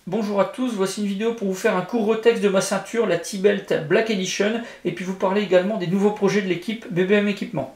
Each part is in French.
Bonjour à tous, voici une vidéo pour vous faire un court retexte de ma ceinture, la T-Belt Black Edition, et puis vous parler également des nouveaux projets de l'équipe BBM Équipement.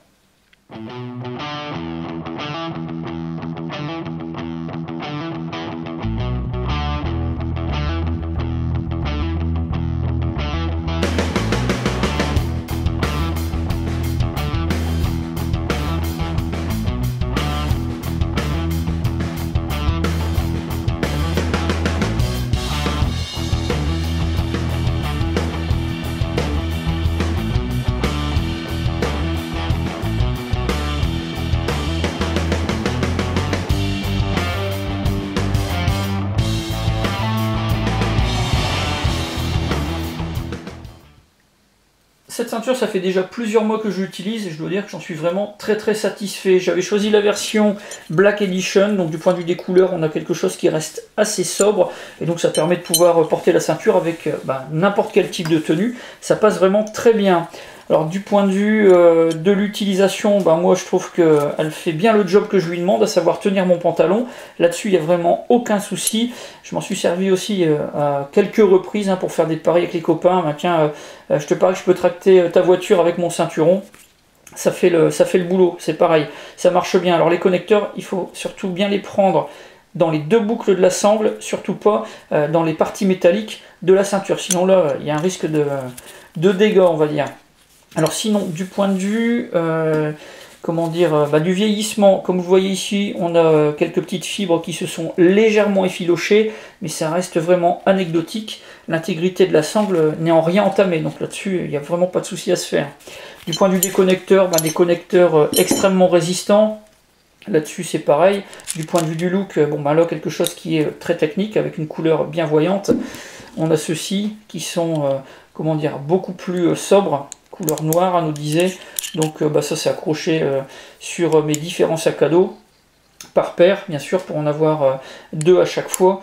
Cette ceinture, ça fait déjà plusieurs mois que je l'utilise et je dois dire que j'en suis vraiment très satisfait. J'avais choisi la version Black Edition, donc du point de vue des couleurs, on a quelque chose qui reste assez sobre et donc ça permet de pouvoir porter la ceinture avec n'importe quel type de tenue. Ça passe vraiment très bien. Alors du point de vue de l'utilisation, moi je trouve qu'elle fait bien le job que je lui demande, à savoir tenir mon pantalon. Là-dessus il n'y a vraiment aucun souci. Je m'en suis servi aussi à quelques reprises pour faire des paris avec les copains. Tiens, je te parie que je peux tracter ta voiture avec mon ceinturon. Ça fait le boulot, c'est pareil, ça marche bien. Alors les connecteurs, il faut surtout bien les prendre dans les deux boucles de la sangle, surtout pas dans les parties métalliques de la ceinture. Sinon là, il y a un risque de dégâts, on va dire. Alors sinon, du point de vue du vieillissement, comme vous voyez ici, on a quelques petites fibres qui se sont légèrement effilochées, mais ça reste vraiment anecdotique. L'intégrité de la sangle n'est en rien entamée, donc là-dessus, il n'y a vraiment pas de souci à se faire. Du point de vue des connecteurs, des connecteurs extrêmement résistants. Là-dessus, c'est pareil. Du point de vue du look, là, quelque chose qui est très technique, avec une couleur bien voyante. On a ceux-ci qui sont, beaucoup plus sobres. Couleur noire, on nous disait. Donc ça c'est accroché sur mes différents sacs à dos par paire, bien sûr, pour en avoir deux à chaque fois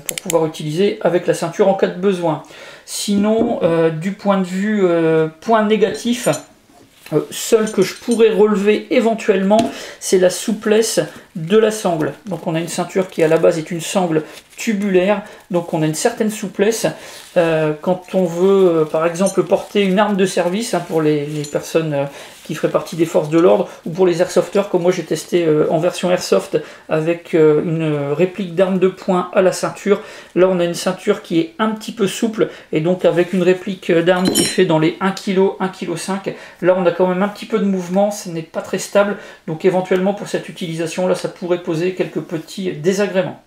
pour pouvoir utiliser avec la ceinture en cas de besoin. Sinon, du point de vue point négatif, seul que je pourrais relever éventuellement, c'est la souplesse de la sangle. Donc on a une ceinture qui à la base est une sangle tubulaire, donc on a une certaine souplesse quand on veut par exemple porter une arme de service pour les personnes qui feraient partie des forces de l'ordre, ou pour les airsofters comme moi j'ai testé en version airsoft avec une réplique d'arme de poing à la ceinture. Là on a une ceinture qui est un petit peu souple et donc avec une réplique d'arme qui fait dans les 1 kg, 1,5 kg, là on a quand même un petit peu de mouvement, ce n'est pas très stable, donc éventuellement pour cette utilisation là ça pourrait poser quelques petits désagréments.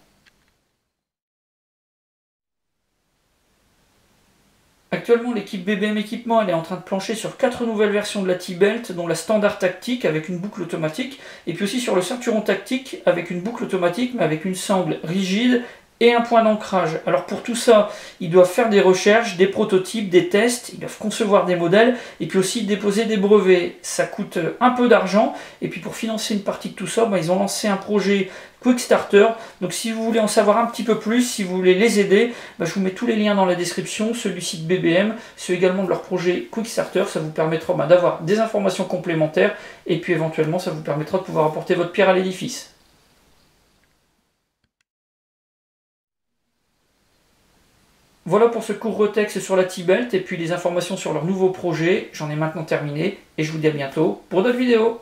Actuellement, l'équipe BBM Équipement elle est en train de plancher sur 4 nouvelles versions de la T-Belt, dont la standard tactique avec une boucle automatique, et puis aussi sur le ceinturon tactique avec une boucle automatique, mais avec une sangle rigide et un point d'ancrage. Alors pour tout ça, ils doivent faire des recherches, des prototypes, des tests, ils doivent concevoir des modèles, et puis aussi déposer des brevets. Ça coûte un peu d'argent, et puis pour financer une partie de tout ça, ils ont lancé un projet Quickstarter. Donc si vous voulez en savoir un petit peu plus, si vous voulez les aider, je vous mets tous les liens dans la description, celui-ci de BBM, ceux également de leur projet Quickstarter, ça vous permettra d'avoir des informations complémentaires, et puis éventuellement ça vous permettra de pouvoir apporter votre pierre à l'édifice. Voilà pour ce court retexte sur la T-Belt et puis les informations sur leur nouveau projet. J'en ai maintenant terminé et je vous dis à bientôt pour d'autres vidéos.